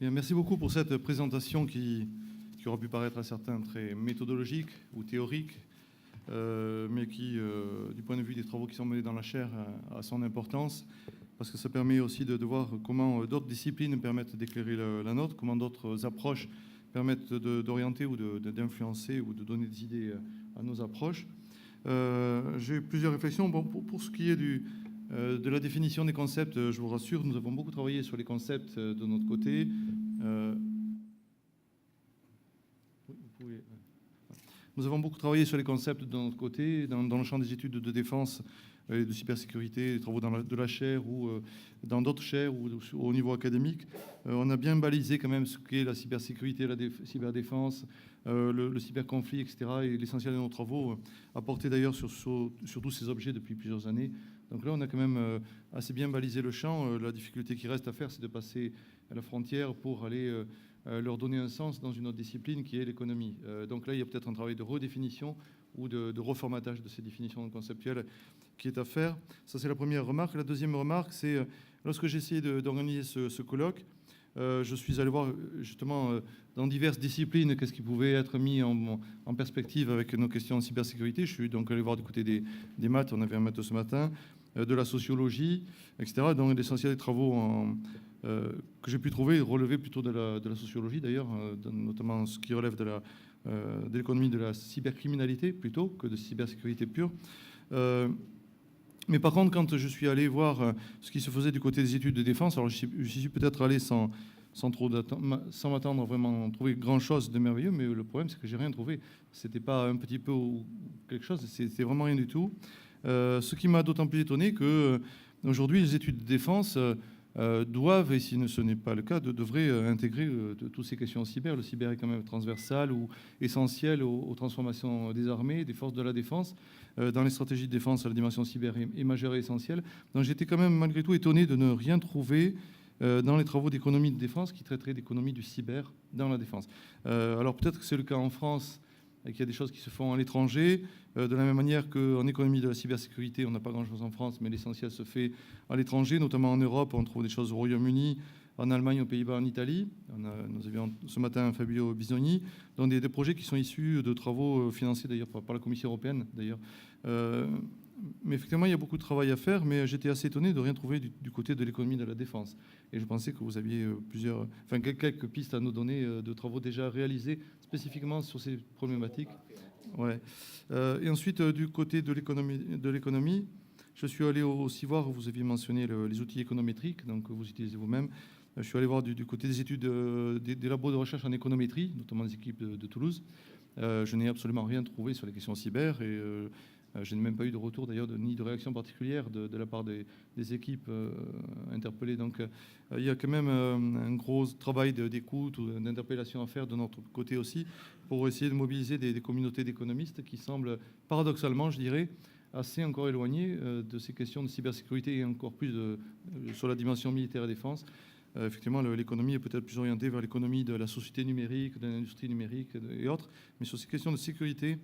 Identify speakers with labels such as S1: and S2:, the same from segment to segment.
S1: Bien, merci beaucoup pour cette présentation qui aura pu paraître à certains très méthodologique ou théorique, mais qui, du point de vue des travaux qui sont menés dans la chaire, a son importance, parce que ça permet aussi de voir comment d'autres disciplines permettent d'éclairer la nôtre, comment d'autres approches permettent d'orienter ou d'influencer ou de donner des idées à nos approches. J'ai plusieurs réflexions. Bon, pour ce qui est de la définition des concepts, je vous rassure, nous avons beaucoup travaillé sur les concepts de notre côté. Nous avons beaucoup travaillé sur les concepts de notre côté, dans le champ des études de défense et de cybersécurité, des travaux de la chaire ou dans d'autres chaires ou au niveau académique. On a bien balisé quand même ce qu'est la cybersécurité, la cyberdéfense, le cyberconflit, etc. Et l'essentiel de nos travaux a porté d'ailleurs sur tous ces objets depuis plusieurs années. Donc là, on a quand même assez bien balisé le champ. La difficulté qui reste à faire, c'est de passer à la frontière pour aller leur donner un sens dans une autre discipline qui est l'économie. Donc là, il y a peut-être un travail de redéfinition ou de reformatage de ces définitions conceptuelles qui est à faire. Ça, c'est la première remarque. La deuxième remarque, c'est lorsque j'ai essayé d'organiser ce colloque, je suis allé voir justement dans diverses disciplines qu'est-ce qui pouvait être mis en perspective avec nos questions de cybersécurité. Je suis donc allé voir du côté des maths, on avait un maths ce matin, de la sociologie, etc. Donc l'essentiel des travaux que j'ai pu trouver relever plutôt de la sociologie d'ailleurs, notamment ce qui relève de l'économie de la cybercriminalité plutôt que de cybersécurité pure. Mais par contre, quand je suis allé voir ce qui se faisait du côté des études de défense, alors j'y suis peut-être allé sans m'attendre vraiment à trouver grand-chose de merveilleux, mais le problème, c'est que j'ai rien trouvé. C'était pas un petit peu ou quelque chose, c'était vraiment rien du tout. Ce qui m'a d'autant plus étonné que aujourd'hui, les études de défense doivent, et si ce n'est pas le cas, devraient intégrer toutes ces questions cyber. Le cyber est quand même transversal ou essentiel aux transformations des armées, des forces de la défense. Dans les stratégies de défense, la dimension cyber est majeure et essentielle. Donc j'étais quand même malgré tout étonné de ne rien trouver dans les travaux d'économie de défense qui traiteraient d'économie du cyber dans la défense. Alors peut-être que c'est le cas en France et qu'il y a des choses qui se font à l'étranger. De la même manière qu'en économie de la cybersécurité, on n'a pas grand-chose en France, mais l'essentiel se fait à l'étranger, notamment en Europe. On trouve des choses au Royaume-Uni, en Allemagne, aux Pays-Bas, en Italie. Nous avions ce matin Fabio Bisogni, dans des projets qui sont issus de travaux financés d'ailleurs par la Commission européenne. D'ailleurs. Mais effectivement, il y a beaucoup de travail à faire, mais j'étais assez étonné de ne rien trouver du côté de l'économie de la défense. Et je pensais que vous aviez quelques pistes à nous donner de travaux déjà réalisés spécifiquement sur ces problématiques. Ouais. Et ensuite, du côté de l'économie, je suis allé aussi voir, vous aviez mentionné les outils économétriques, donc vous utilisez vous-même. Je suis allé voir du côté des études des labos de recherche en économétrie, notamment des équipes de Toulouse. Je n'ai absolument rien trouvé sur les questions cyber et je n'ai même pas eu de retour d'ailleurs ni de réaction particulière de la part des équipes interpellées. Donc il y a quand même un gros travail d'écoute ou d'interpellation à faire de notre côté aussi pour essayer de mobiliser des communautés d'économistes qui semblent paradoxalement, je dirais, assez encore éloignées de ces questions de cybersécurité et encore plus sur la dimension militaire et défense. Effectivement, l'économie est peut-être plus orientée vers l'économie de la société numérique, de l'industrie numérique et autres, mais sur ces questions de sécurité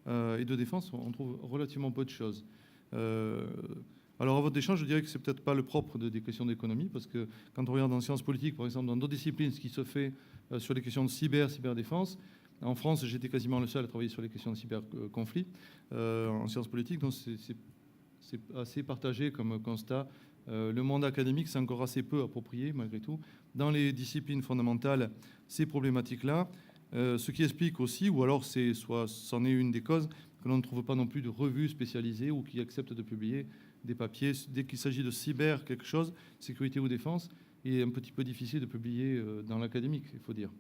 S1: et de défense, on trouve relativement peu de choses. Alors, à votre échange, je dirais que c'est peut-être pas le propre des questions d'économie, parce que quand on regarde en sciences politiques, par exemple, dans d'autres disciplines, ce qui se fait sur les questions de cyberdéfense, en France, j'étais quasiment le seul à travailler sur les questions de cyberconflit en sciences politiques, donc c'est assez partagé comme constat. Le monde académique, c'est encore assez peu approprié, malgré tout. Dans les disciplines fondamentales, ces problématiques-là, ce qui explique aussi, ou alors c'en est une des causes, que l'on ne trouve pas non plus de revues spécialisées ou qui acceptent de publier des papiers. Dès qu'il s'agit de cyber quelque chose, sécurité ou défense, il est un petit peu difficile de publier dans l'académique, il faut dire.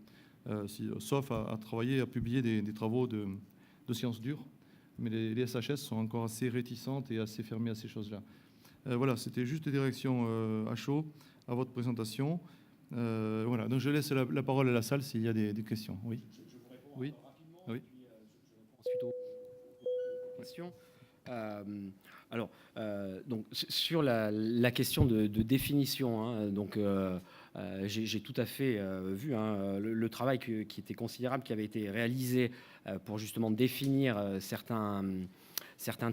S1: Sauf à travailler, à publier des travaux de sciences dures. Mais les SHS sont encore assez réticentes et assez fermées à ces choses-là. Voilà, c'était juste des réactions à chaud à votre présentation. Voilà, donc je laisse la parole à la salle s'il y a des questions. Oui.
S2: Je vous réponds
S1: Oui.
S2: rapidement,
S1: Oui.
S2: et puis je réponds ensuite aux questions. Donc, sur la question de définition, hein, donc, j'ai tout à fait vu le travail qui était considérable, qui avait été réalisé pour justement définir certains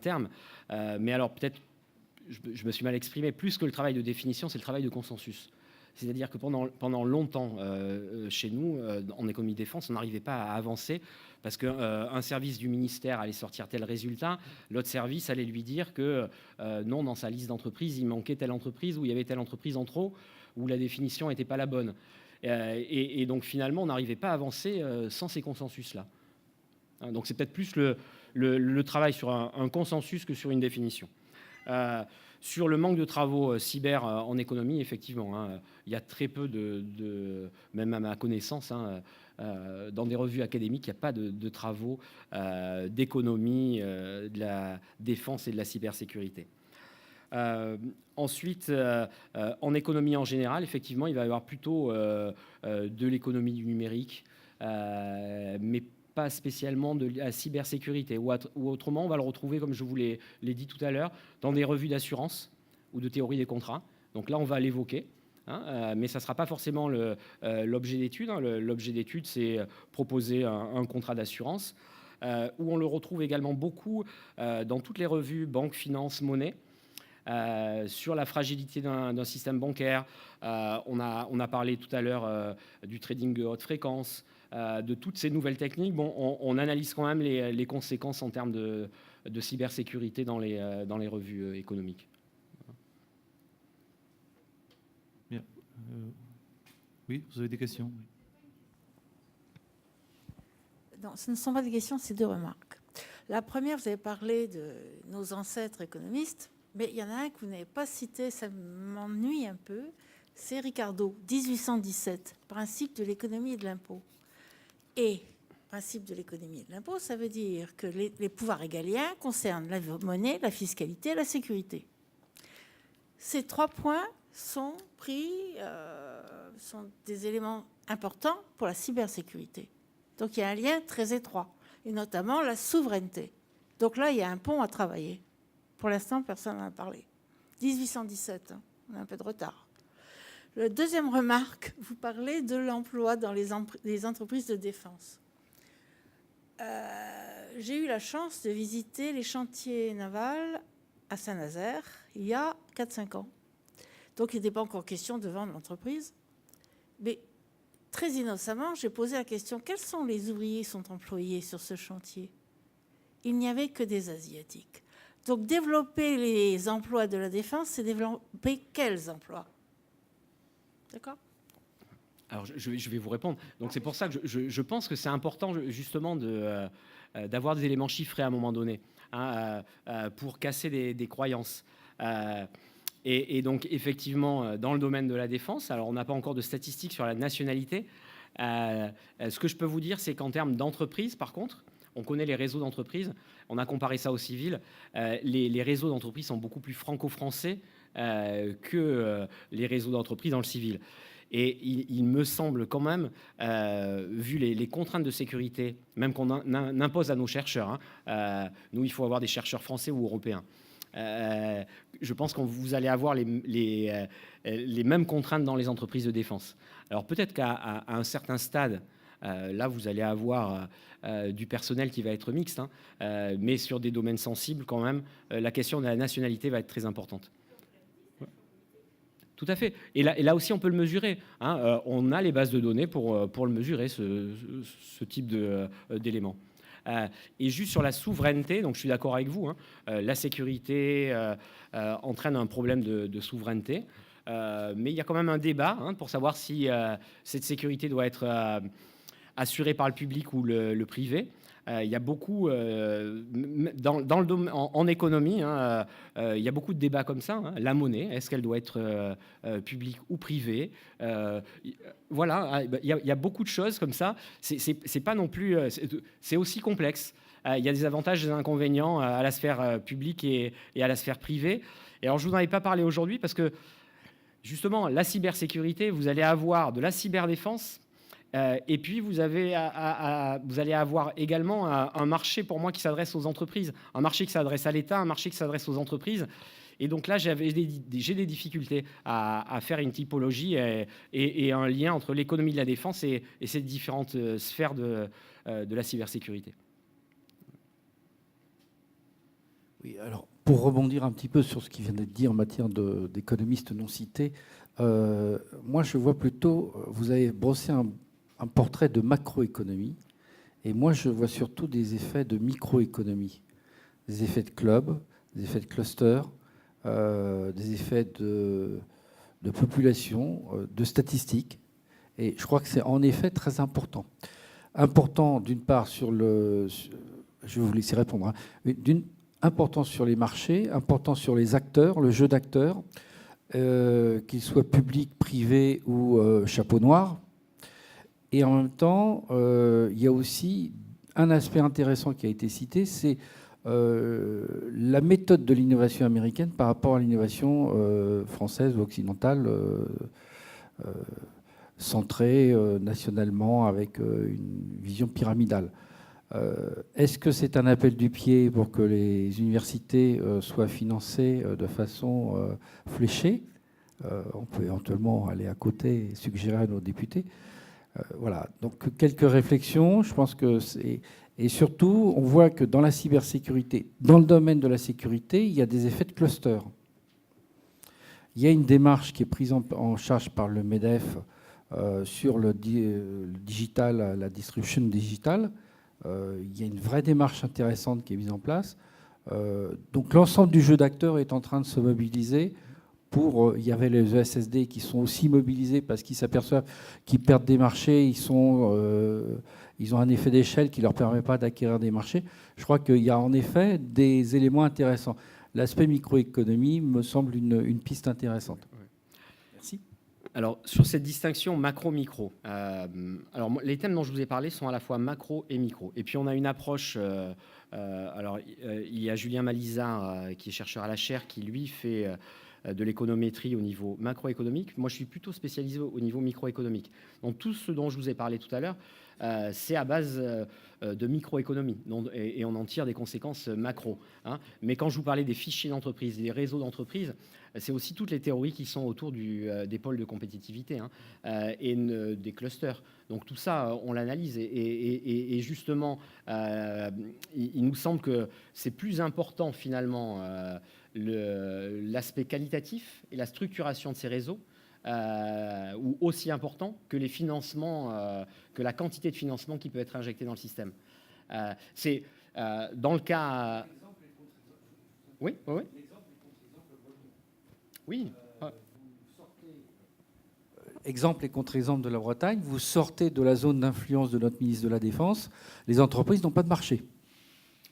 S2: termes. Mais alors, peut-être, je me suis mal exprimé, plus que le travail de définition, c'est le travail de consensus. C'est-à-dire que pendant longtemps, chez nous, en économie défense, on n'arrivait pas à avancer parce qu'un service du ministère allait sortir tel résultat, l'autre service allait lui dire que non, dans sa liste d'entreprises, il manquait telle entreprise ou il y avait telle entreprise en trop, où la définition n'était pas la bonne. Et donc finalement, on n'arrivait pas à avancer sans ces consensus-là. Donc c'est peut-être plus le travail sur un consensus que sur une définition. Sur le manque de travaux cyber en économie, effectivement, il y a très peu même à ma connaissance, dans des revues académiques, il n'y a pas de travaux d'économie, de la défense et de la cybersécurité. Ensuite, en économie en général, effectivement, il va y avoir plutôt de l'économie du numérique, mais pas spécialement de la cybersécurité. Ou autrement, on va le retrouver, comme je vous l'ai dit tout à l'heure, dans des revues d'assurance ou de théorie des contrats. Donc là, on va l'évoquer. Mais ça ne sera pas forcément l'objet d'étude. L'objet d'étude, c'est proposer un contrat d'assurance, où on le retrouve également beaucoup dans toutes les revues banque, finance, monnaie, sur la fragilité d'un système bancaire. On a parlé tout à l'heure du trading de haute fréquence, de toutes ces nouvelles techniques. Bon, on analyse quand même les conséquences en termes de cybersécurité dans les revues économiques.
S1: Bien. Oui, vous avez des questions?
S3: Non, ce ne sont pas des questions, c'est deux remarques. La première, vous avez parlé de nos ancêtres économistes, mais il y en a un que vous n'avez pas cité, ça m'ennuie un peu, c'est Ricardo, 1817, principe de l'économie et de l'impôt. Et principe de l'économie et de l'impôt, ça veut dire que les pouvoirs régaliens concernent la monnaie, la fiscalité et la sécurité. Ces trois points sont des éléments importants pour la cybersécurité. Donc il y a un lien très étroit, et notamment la souveraineté. Donc là, il y a un pont à travailler. Pour l'instant, personne n'en a parlé. 1817, on a un peu de retard. La deuxième remarque, vous parlez de l'emploi dans les entreprises de défense. J'ai eu la chance de visiter les chantiers navals à Saint-Nazaire il y a 4-5 ans. Donc il n'était pas encore question de vendre l'entreprise. Mais très innocemment, j'ai posé la question, quels sont les ouvriers qui sont employés sur ce chantier? Il n'y avait que des Asiatiques. Donc développer les emplois de la défense, c'est développer quels emplois? D'accord?
S2: Alors, je vais vous répondre. Donc, c'est pour ça que je pense que c'est important, justement, d'avoir des éléments chiffrés à un moment donné, pour casser des croyances. Et donc, effectivement, dans le domaine de la défense, alors on n'a pas encore de statistiques sur la nationalité. Ce que je peux vous dire, c'est qu'en termes d'entreprise, par contre, on connaît les réseaux d'entreprises. On a comparé ça au civil. Les réseaux d'entreprises sont beaucoup plus franco-français que les réseaux d'entreprises dans le civil. Et il me semble quand même, vu les contraintes de sécurité, même qu'on impose à nos chercheurs, nous, il faut avoir des chercheurs français ou européens. Je pense que vous allez avoir les mêmes contraintes dans les entreprises de défense. Alors peut-être qu'à un certain stade, là, vous allez avoir du personnel qui va être mixte, mais sur des domaines sensibles, quand même, la question de la nationalité va être très importante. Tout à fait. Et là aussi, on peut le mesurer. On a les bases de données pour le mesurer, ce type d'éléments. Et juste sur la souveraineté, donc je suis d'accord avec vous, la sécurité entraîne un problème de souveraineté. Mais il y a quand même un débat pour savoir si cette sécurité doit être assurée par le public ou le privé. Il y a beaucoup, dans le domaine, en économie, il y a beaucoup de débats comme ça. La monnaie, est-ce qu'elle doit être publique ou privée? Voilà, il y a beaucoup de choses comme ça. C'est pas non plus, c'est aussi complexe. Il y a des avantages et des inconvénients à la sphère publique et à la sphère privée. Et alors, je vous en avais pas parlé aujourd'hui parce que, justement, la cybersécurité, vous allez avoir de la cyberdéfense. Et puis, vous allez avoir également un marché, pour moi, qui s'adresse aux entreprises. Un marché qui s'adresse à l'État, un marché qui s'adresse aux entreprises. Et donc là, j'ai des difficultés à faire une typologie et un lien entre l'économie de la défense et ces différentes sphères de la cybersécurité.
S4: Oui, alors, Pour rebondir un petit peu sur ce qui vient d'être dit en matière d'économistes non cités, moi je vois plutôt, vous avez brossé un portrait de macroéconomie, et moi je vois surtout des effets de microéconomie, des effets de club, des effets de cluster, des effets de population, de statistiques, et je crois que c'est en effet très important. Important d'une part sur le... Je vais vous laisser répondre. Hein, important sur les marchés, important sur les acteurs, le jeu d'acteurs, qu'ils soient publics, privés ou chapeau noir. Et en même temps, il y a aussi un aspect intéressant qui a été cité, c'est la méthode de l'innovation américaine par rapport à l'innovation française ou occidentale, centrée nationalement avec une vision pyramidale. Est-ce que c'est un appel du pied pour que les universités soient financées de façon fléchée? On peut éventuellement aller à côté et suggérer à nos députés. Voilà, donc quelques réflexions. Je pense que c'est... Et surtout, on voit que dans la cybersécurité, dans le domaine de la sécurité, il y a des effets de cluster. Il y a une démarche qui est prise en charge par le MEDEF sur le digital, la distribution digitale. Il y a une vraie démarche intéressante qui est mise en place. Donc l'ensemble du jeu d'acteurs est en train de se mobiliser pour... il y avait les ESSD qui sont aussi mobilisés parce qu'ils s'aperçoivent qu'ils perdent des marchés, ils ont un effet d'échelle qui ne leur permet pas d'acquérir des marchés. Je crois qu'il y a en effet des éléments intéressants. L'aspect microéconomie me semble une piste intéressante. Merci.
S2: Alors, sur cette distinction macro-micro, alors les thèmes dont je vous ai parlé sont à la fois macro et micro. Et puis, on a une approche... il y a Julien Malizard, qui est chercheur à la chaire, qui, lui, fait de l'économétrie au niveau macroéconomique. Moi, je suis plutôt spécialisé au niveau microéconomique. Donc, tout ce dont je vous ai parlé tout à l'heure, c'est à base de microéconomie, et on en tire des conséquences macro. Hein. Mais quand je vous parlais des fichiers d'entreprise, des réseaux d'entreprise, c'est aussi toutes les théories qui sont autour des pôles de compétitivité, hein, et des clusters. Donc tout ça, on l'analyse. Et justement, il nous semble que c'est plus important finalement l'aspect qualitatif et la structuration de ces réseaux, ou aussi important que les financements, que la quantité de financement qui peut être injectée dans le système. C'est dans le cas... Oui, oui, oui. Oui.
S4: Exemple et contre-exemple de la Bretagne, vous sortez de la zone d'influence de notre ministre de la Défense, les entreprises n'ont pas de marché.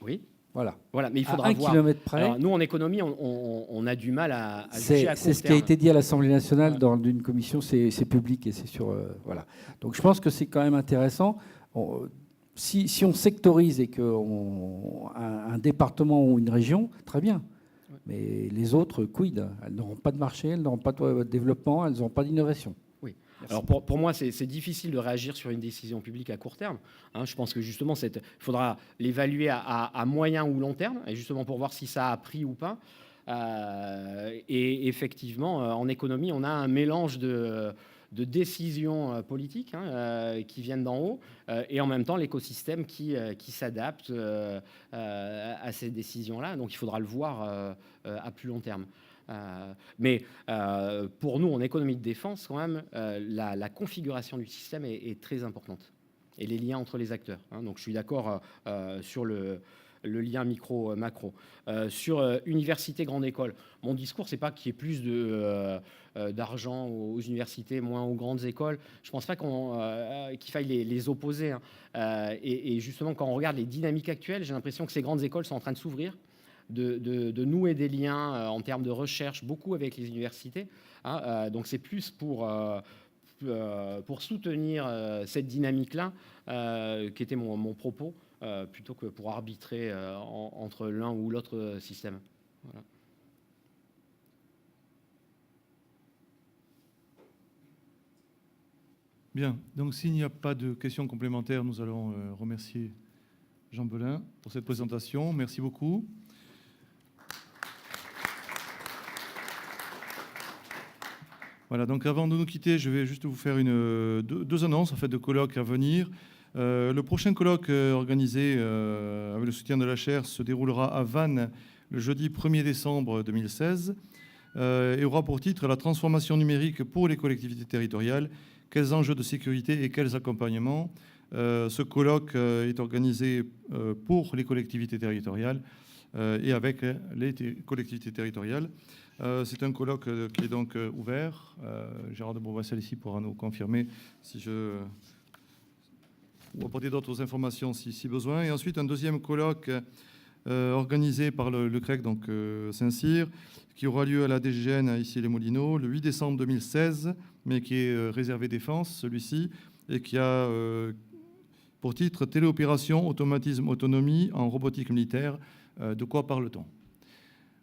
S2: Oui.
S4: Voilà.
S2: Mais il faudra
S4: à 1
S2: voir.
S4: kilomètre près.
S2: Alors, nous, en économie, on a du mal à juger à court
S4: C'est ce qui a
S2: terme.
S4: été dit à l'Assemblée nationale dans une commission, c'est public et c'est sur... voilà. Donc je pense que c'est quand même intéressant. Si on sectorise et qu'un département ou une région, très bien. Mais les autres, quid? Elles n'auront pas de marché, elles n'auront pas de développement, elles n'auront pas d'innovation.
S2: Oui. Alors pour moi, c'est difficile de réagir sur une décision publique à court terme. Hein, je pense que justement, il faudra l'évaluer à moyen ou long terme, et justement pour voir si ça a pris ou pas. Et effectivement, en économie, on a un mélange de décisions politiques, hein, qui viennent d'en haut, et en même temps l'écosystème qui s'adapte à ces décisions-là. Donc il faudra le voir à plus long terme. Mais pour nous, en économie de défense, quand même, la configuration du système est très importante, et les liens entre les acteurs. Hein. Donc je suis d'accord sur le lien micro-macro. Sur université, grande école, mon discours, c'est pas qu'il y ait plus d'argent aux universités, moins aux grandes écoles. Je pense pas qu'il faille les opposer. Hein. Et justement, quand on regarde les dynamiques actuelles, j'ai l'impression que ces grandes écoles sont en train de s'ouvrir, de nouer des liens en termes de recherche, beaucoup avec les universités. Hein. Donc c'est plus pour soutenir cette dynamique-là qui était mon propos, plutôt que pour arbitrer entre l'un ou l'autre système. Voilà.
S1: Bien, donc s'il n'y a pas de questions complémentaires, nous allons remercier Jean Belin pour cette présentation. Merci beaucoup. Voilà, donc avant de nous quitter, je vais juste vous faire deux annonces en fait, de colloques à venir. Le prochain colloque organisé avec le soutien de la chaire se déroulera à Vannes le jeudi 1er décembre 2016 et aura pour titre « La transformation numérique pour les collectivités territoriales, quels enjeux de sécurité et quels accompagnements ». Ce colloque est organisé pour les collectivités territoriales et avec les collectivités territoriales. C'est un colloque qui est donc ouvert. Gérard de Beauvassel ici pourra nous confirmer ou apporter d'autres informations si besoin. Et ensuite, un deuxième colloque organisé par le CREC, donc Saint-Cyr, qui aura lieu à la DGN à Issy-les-Moulineaux le 8 décembre 2016, mais qui est réservé défense, celui-ci, et qui a pour titre « Téléopération, automatisme, autonomie en robotique militaire, de quoi parle-t-on ?»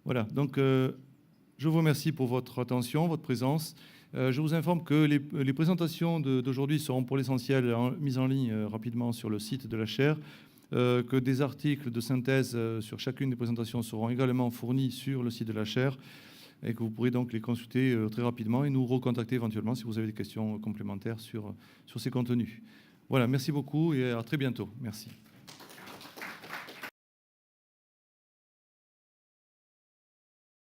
S1: Voilà, donc je vous remercie pour votre attention, votre présence. Je vous informe que les présentations d'aujourd'hui seront pour l'essentiel mises en ligne rapidement sur le site de la chaire, que des articles de synthèse sur chacune des présentations seront également fournis sur le site de la chaire et que vous pourrez donc les consulter très rapidement et nous recontacter éventuellement si vous avez des questions complémentaires sur ces contenus. Voilà, merci beaucoup et à très bientôt. Merci.